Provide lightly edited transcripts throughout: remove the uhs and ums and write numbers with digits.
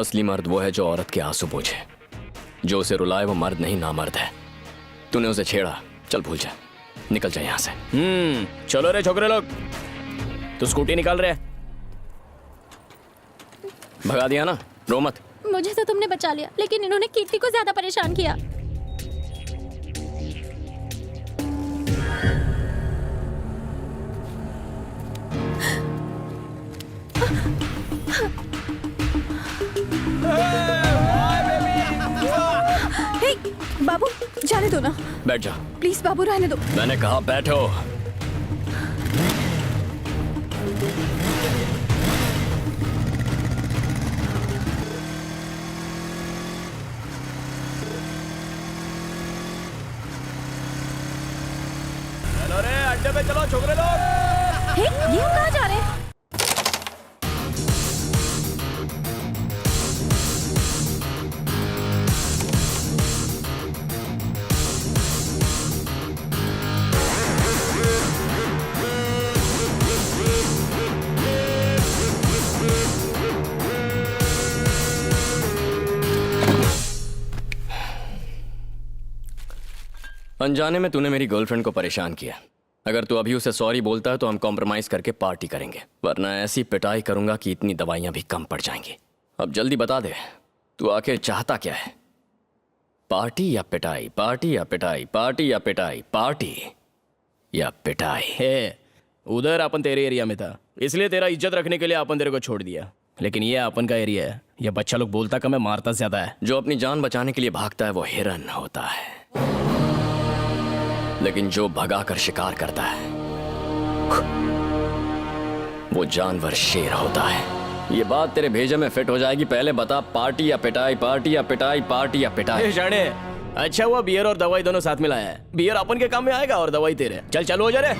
असली मर्द वो है जो औरत के आंसू पोंछे। जो उसे रुलाए वो मर्द नहीं नामर्द है। तूने उसे छेड़ा, चल भूल जा, निकल जा यहाँ से। चलो रे छोकरे लोग, तू स्कूटी निकाल रहे। भगा दिया ना, रो मत। मुझे तो तुमने बचा लिया, लेकिन इन्होंने कीर्ति को ज्यादा परेशान किया। हे, बाबू जाने दो ना। बैठ जा। प्लीज बाबू रहने दो। मैंने कहा बैठो। चलो रे अड्डे पे चलो छोकरे लोग। हे, ये हम कहाँ जा रहे हैं? अनजाने में तूने मेरी गर्लफ्रेंड को परेशान किया। अगर तू अभी उसे सॉरी बोलता है तो हम कॉम्प्रोमाइज करके पार्टी करेंगे, वरना ऐसी पिटाई करूंगा कि इतनी दवाइयां भी कम पड़ जाएंगी। अब जल्दी बता दे, तू आखिर चाहता क्या है? पार्टी या पिटाई, पार्टी या पिटाई, पार्टी या पिटाई, पार्टी या पिटाई? हे, उधर अपन तेरे एरिया में था, इसलिए तेरा इज्जत रखने के लिए अपन तेरे को छोड़ दिया। लेकिन ये अपन का एरिया है, ये बच्चा लोग बोलता कम है, मारता ज्यादा है। जो अपनी जान बचाने के लिए भागता है वो हिरन होता है, लेकिन जो भगा कर शिकार करता है वो जानवर शेर होता है। ये बात तेरे भेजे में फिट हो जाएगी। पहले बता, पार्टी या पिटाई, पार्टी या पिटाई, पार्टी या पिटाई? जाने अच्छा हुआ बियर और दवाई दोनों साथ में लाया है। बियर अपन के काम में आएगा और दवाई तेरे। चल चलो हो जा रे।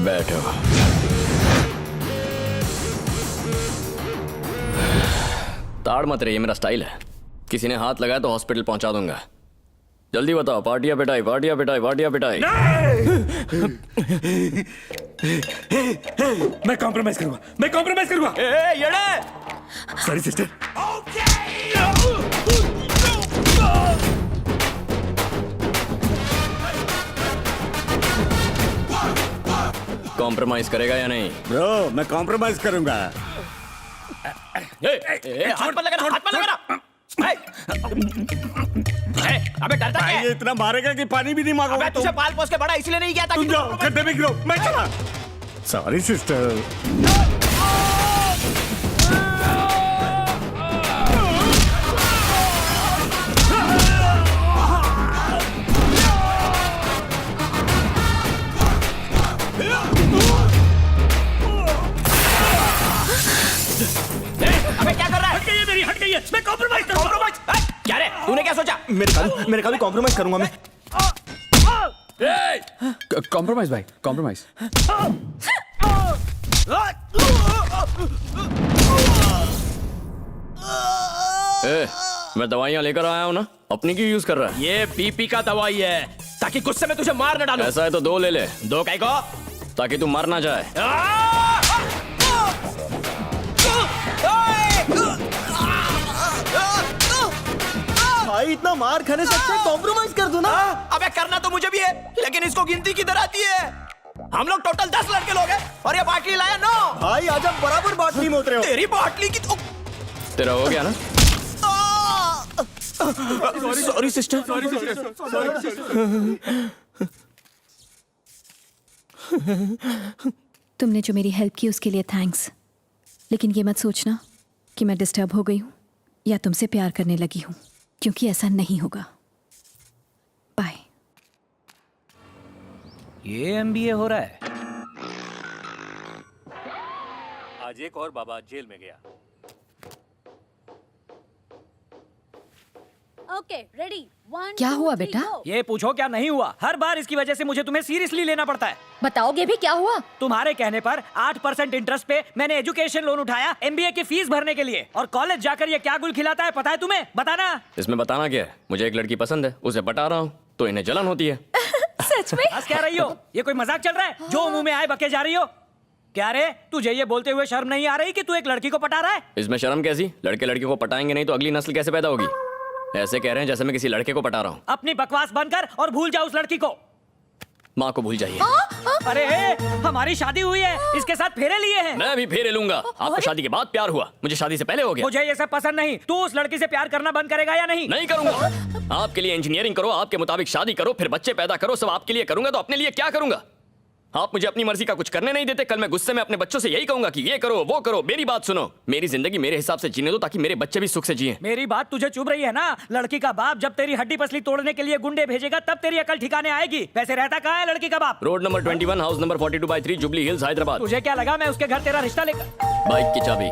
बैठो। ताड़ मत रे, ये मेरा स्टाइल है। किसी ने हाथ लगाया तो हॉस्पिटल पहुंचा दूंगा। जल्दी बताओ, पार्टी या पिटाई, पार्टी या पिटाई, पार्टी या पिटाई? मैं कॉम्प्रोमाइज करूंगा, मैं कॉम्प्रोमाइज करूंगा। Sorry sister. कॉम्प्रोमाइज करेगा या नहीं? ब्रो, मैं कॉम्प्रोमाइज करूंगा। हाथ मत लगाना, हाथ मत लगाना। अबे डरता क्या है? ये इतना मारेगा कि पानी भी नहीं मांगोगे। अबे तुझे पाल पोस के बड़ा इसलिए नहीं किया था। तुम जाओ, गड्ढे में गिरो, मैं चला। Sorry sister. अबे क्या कर रहा है? हट गई है, मैं कॉम्प्रोमाइज करूंगा। क्या रे, तूने क्या सोचा? मेरे का भी कॉम्प्रोमाइज करूंगा मैं। कॉम्प्रोमाइज भाई, कॉम्प्रोमाइज। मैं दवाइयां लेकर आया हूं ना, अपनी क्यों यूज कर रहा है? ये बीपी का दवाई है, ताकि गुस्से में तुझे मार न डालूं। ऐसा है तो 2 ले ले। 2 काहे को? ताकि तू मर ना जाए। भाई इतना मार खाने से अच्छा कॉम्प्रोमाइज कर दो ना। अबे करना तो मुझे भी है, लेकिन इसको गिनती किधर आती है? हम लोग टोटल 10 लड़के लोग हैं और ये बाटली लाया 9। भाई आज आप बराबर बाटली में उतरे हो। तेरी बाटली की तो तेरा हो गया ना? Sorry sister. तुमने जो मेरी हेल्प की उसके लिए थैंक्स, लेकिन ये मत सोचना कि मैं डिस्टर्ब हो गई हूँ या तुमसे प्यार करने लगी हूँ, क्योंकि ऐसा नहीं होगा। बाय। ये एमबीए हो रहा है। आज एक और बाबा जेल में गया। ओके रेडी 1 क्या हुआ बेटा? ये पूछो क्या नहीं हुआ। हर बार इसकी वजह से मुझे तुम्हें सीरियसली लेना पड़ता है। बताओगे भी क्या हुआ? तुम्हारे कहने पर 8% इंटरेस्ट पे मैंने एजुकेशन लोन उठाया एमबीए की फीस भरने के लिए, और कॉलेज जाकर ये क्या गुल खिलाता है पता है तुम्हें? बताना। इसमें बताना क्या है? मुझे एक लड़की पसंद है, उसे पटा रहा हूँ, तो इन्हें जलन होती है। सच में? हंस क्या रही हो? ये कोई मजाक चल रहा है? जो मुंह में आए बके जा रही हो। क्या रे, तुझे ये बोलते हुए शर्म नहीं आ रही कि तू एक लड़की को पटा रहा है? इसमें शर्म कैसी? लड़के लड़कियों को पटाएंगे नहीं तो अगली नस्ल कैसे पैदा होगी? ऐसे कह रहे हैं जैसे मैं किसी लड़के को पटा रहा हूँ। अपनी बकवास बंद कर और भूल जा उस लड़की को। माँ को भूल जाइए। अरे हमारी शादी हुई है, इसके साथ फेरे लिए हैं। मैं भी फेरे लूंगा। आपको शादी के बाद प्यार हुआ, मुझे शादी से पहले हो गया। मुझे ये सब पसंद नहीं। तू उस लड़की से प्यार करना बंद करेगा या नहीं? नहीं करूंगा। आपके लिए इंजीनियरिंग करो, आपके मुताबिक शादी करो, फिर बच्चे पैदा करो, सब आपके लिए करूंगा, तो अपने लिए क्या करूंगा? आप मुझे अपनी मर्जी का कुछ करने नहीं देते। कल मैं गुस्से में अपने बच्चों से यही कहूंगा कि ये करो वो करो। मेरी बात सुनो, मेरी जिंदगी मेरे हिसाब से जीने दो ताकि मेरे बच्चे भी सुख से जिएं। मेरी बात तुझे चुभ रही है ना? लड़की का बाप जब तेरी हड्डी पसली तोड़ने के लिए गुंडे भेजेगा तब तेरी अकल ठिकाने आएगी। वैसे रहता कहाँ है लड़की का बाप? Road number 21, house number 42/3, jubilee hills, Hyderabad. तुझे क्या लगा मैं उसके घर तेरा रिश्ता लेकर? बाइक की चाबी।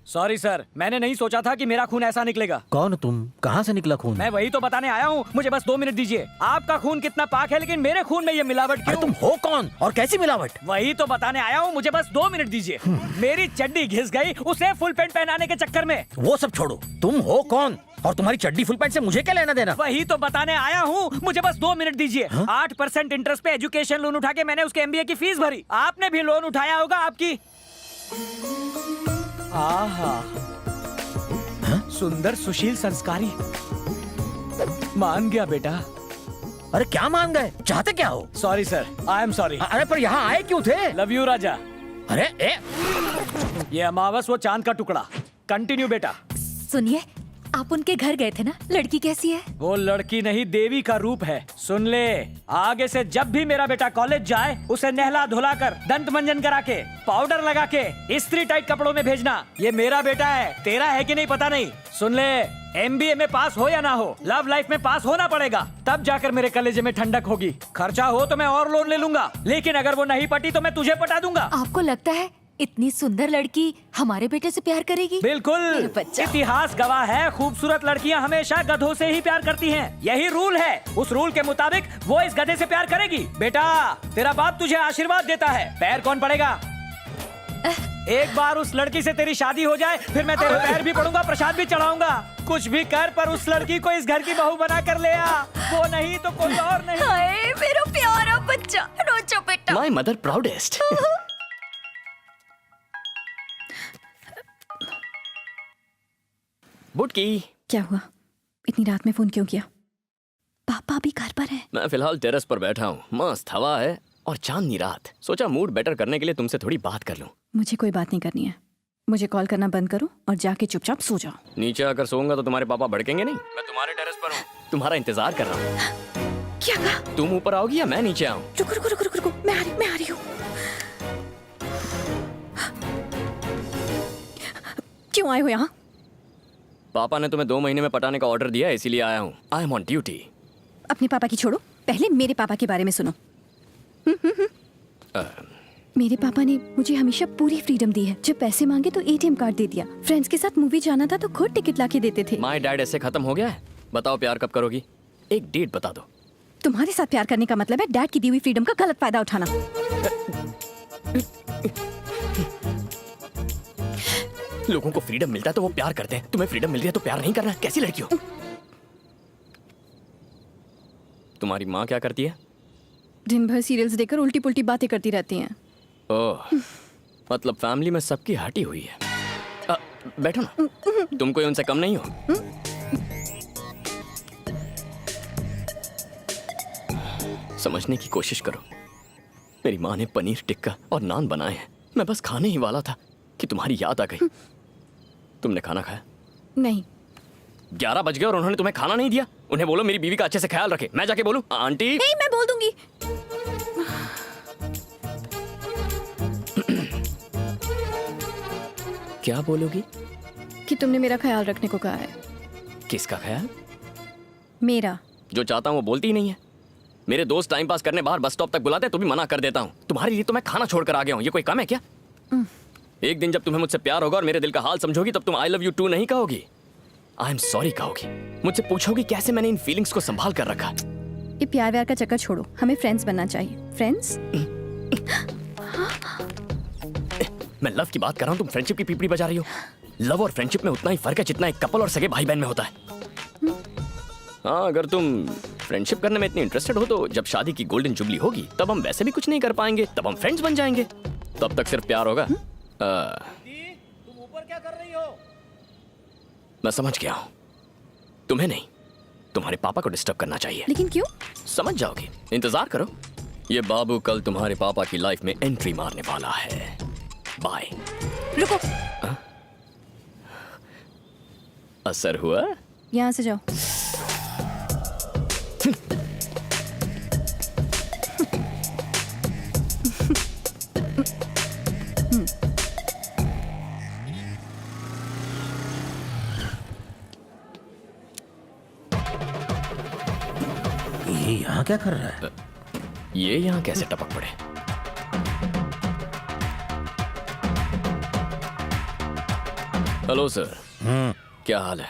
सॉरी सर, मैंने नहीं सोचा था कि मेरा खून ऐसा निकलेगा। कौन तुम? कहाँ से निकला खून? मैं वही तो बताने आया हूँ, मुझे बस 2 मिनट दीजिए। आपका खून कितना पाक है, लेकिन मेरे खून में ये मिलावट अरे क्यों? तुम हो कौन और कैसी मिलावट? वही तो बताने आया हूँ, मुझे बस 2 मिनट दीजिए। मेरी चड्डी घिस गई उसे फुल पैंट पहनाने के चक्कर में। वो सब छोड़ो, तुम हो कौन और तुम्हारी चड्डी फुल पैंट से मुझे क्या लेना देना? वही तो बताने आया हूँ, मुझे बस 2 मिनट दीजिए। 8% इंटरेस्ट पे एजुकेशन लोन उठा के मैंने उसके एमबीए की फीस भरी। आपने भी लोन उठाया होगा आपकी। आहा, सुंदर सुशील संस्कारी। मान गया बेटा। अरे क्या मान गए? चाहते क्या हो? Sorry sir, I am sorry. अरे पर यहाँ आए क्यों थे? लव यू राजा। अरे ये अमावस वो चांद का टुकड़ा। कंटिन्यू बेटा। सुनिए, आप उनके घर गए थे ना? लड़की कैसी है? वो लड़की नहीं, देवी का रूप है। सुन ले, आगे से जब भी मेरा बेटा कॉलेज जाए उसे नहला धुला कर, दंत मंजन करा के, पाउडर लगा के, इस्त्री टाइट कपड़ों में भेजना। ये मेरा बेटा है, तेरा है कि नहीं पता नहीं। सुन ले, एमबीए में पास हो या ना हो, लव लाइफ में पास होना पड़ेगा, तब जाकर मेरे कलेजे में ठंडक होगी। खर्चा हो तो मैं और लोन ले लूंगा, लेकिन अगर वो नहीं पटी तो मैं तुझे पटा दूंगा। आपको लगता है इतनी सुंदर लड़की हमारे बेटे से प्यार करेगी? बिल्कुल। मेरा बच्चा। इतिहास गवाह है, खूबसूरत लड़कियां हमेशा गधों से ही प्यार करती हैं। यही रूल है। उस रूल के मुताबिक वो इस गधे से प्यार करेगी। बेटा, तेरा बाप तुझे आशीर्वाद देता है। पैर कौन पड़ेगा? एक बार उस लड़की से तेरी शादी हो जाए, फिर मैं तेरे पैर भी पड़ूंगा, प्रसाद भी चढ़ाऊंगा। कुछ भी कर, पर उस लड़की को इस घर की बहू बना कर ले आ। वो नहीं तो कोई और नहीं। हाय मेरा प्यारा बच्चा, रोचो बेटा। My mother proudest. बुटकी, क्या हुआ? इतनी रात में फोन क्यों किया? पापा भी घर पर है? मैं फिलहाल टेरेस पर बैठा हूँ, मस्त हवा है और चांदनी रात। सोचा मूड बेटर करने के लिए तुमसे थोड़ी बात कर लूं। मुझे कोई बात नहीं करनी है। मुझे कॉल करना बंद करो और जाके चुपचाप सो जाओ। नीचे आकर सोऊंगा तो तुम्हारे पापा भड़केंगे नहीं? मैं तुम्हारे टेरेस पर हूँ, तुम्हारा इंतजार कर रहा हूँ। क्या कहा? तुम ऊपर आओगी या मैं नीचे आऊँ? रुको रुको रुको रुको, मैं आ रही हूँ। क्यों आए हो यहाँ? पापा ने तुम्हें 2 महीने में पटाने का ऑर्डर दिया है, इसीलिए आया हूँ। I am on duty. अपने पापा की छोड़ो, पहले मेरे पापा के बारे में सुनो। मेरे पापा ने मुझे हमेशा पूरी फ्रीडम दी है। जब पैसे मांगे तो एटीएम कार्ड दे दिया। फ्रेंड्स के साथ मूवी जाना था तो खुद टिकट लाके देते थे। माय डैड ऐसे खत्म हो गया है? बताओ प्यार कब करोगी? एक डेट बता दो। तुम्हारे साथ प्यार करने का मतलब है डैड की दी हुई फ्रीडम का गलत फायदा उठाना। लोगों को फ्रीडम मिलता है तो वो प्यार करते हैं, तुम्हें फ्रीडम मिल रही है तो प्यार नहीं करना? कैसी लड़की हो? तुम्हारी माँ क्या करती है? दिन भर सीरियल्स देखकर उल्टी पुल्टी बातें करती रहती हैं। ओह, मतलब फैमिली में सबकी हटी हुई है। बैठो ना, तुम कोई उनसे कम नहीं हो। समझने की कोशिश करो। मेरी माँ ने पनीर टिक्का और नान बनाए हैं, मैं बस खाने ही वाला था कि तुम्हारी याद आ गई। तुमने खाना खाया? नहीं। 11 बज गए और उन्होंने तुम्हें खाना नहीं दिया। उन्हें बोलो मेरी बीवी का अच्छे से ख्याल रखे। मैं जाके बोलूं आंटी? नहीं, मैं बोल दूंगी। क्या बोलोगी? कि तुमने मेरा ख्याल रखने को कहा है। किसका ख्याल? मेरा। जो चाहता हूँ वो बोलती ही नहीं है। मेरे दोस्त टाइम पास करने बाहर बस स्टॉप तक बुलाते हैं तो भी मना कर देता हूँ। तुम्हारे लिए तो मैं खाना छोड़ कर आ गया हूँ, ये कोई कम है क्या? एक दिन जब तुम्हें मुझसे प्यार होगा और मेरे दिल का हाल समझोगी तब तुम आई लव यू टू नहीं कहोगी, आई एम सॉरी कहोगी। मुझसे पूछोगी कैसे मैंने इन फीलिंग्स को संभाल कर रखा। ये प्यार व्यार का चक्कर छोड़ो, हमें फ्रेंड्स बनना चाहिए। फ्रेंड्स? मैं लव की बात कर रहा हूँ, तुम फ्रेंडशिप की पीपड़ी बजा रही हो। लव और फ्रेंडशिप में उतना ही फर्क है जितना एक कपल और सगे भाई बहन में होता है। हाँ, अगर तुम फ्रेंडशिप करने में इतनी इंटरेस्टेड हो तो जब शादी की गोल्डन जुबली होगी तब हम वैसे भी कुछ नहीं कर पाएंगे, तब हम फ्रेंड्स बन जाएंगे। तब तक सिर्फ प्यार होगा। तुम ऊपर क्या कर रही हो? मैं समझ गया हूँ, तुम्हें नहीं तुम्हारे पापा को डिस्टर्ब करना चाहिए। लेकिन क्यों? समझ जाओगे, इंतजार करो। ये बाबू कल तुम्हारे पापा की लाइफ में एंट्री मारने वाला है। बाय। रुको, असर हुआ? यहाँ से जाओ। ये यहाँ क्या कर रहा है? ये यहाँ कैसे टपक पड़े? हेलो सर, क्या हाल है?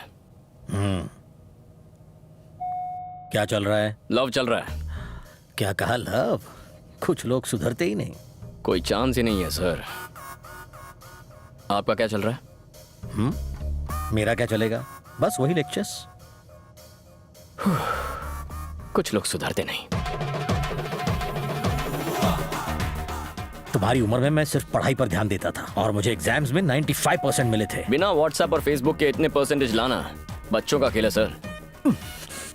क्या चल रहा है? लव चल रहा है। क्या कहा लव? कुछ लोग सुधरते ही नहीं। कोई चांस ही नहीं है सर। आपका क्या चल रहा है? मेरा क्या चलेगा? बस वही लेक्चर्स। कुछ लोग सुधरते नहीं। तुम्हारी उम्र में मैं सिर्फ पढ़ाई पर ध्यान देता था और मुझे एग्जाम्स में 95% मिले थे। बिना व्हाट्सएप और फेसबुक के इतने परसेंटेज लाना बच्चों का खेल है सर।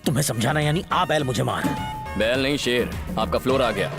तुम्हें समझाना यानी आ बैल मुझे मार। बैल नहीं शेर, आपका फ्लोर आ गया।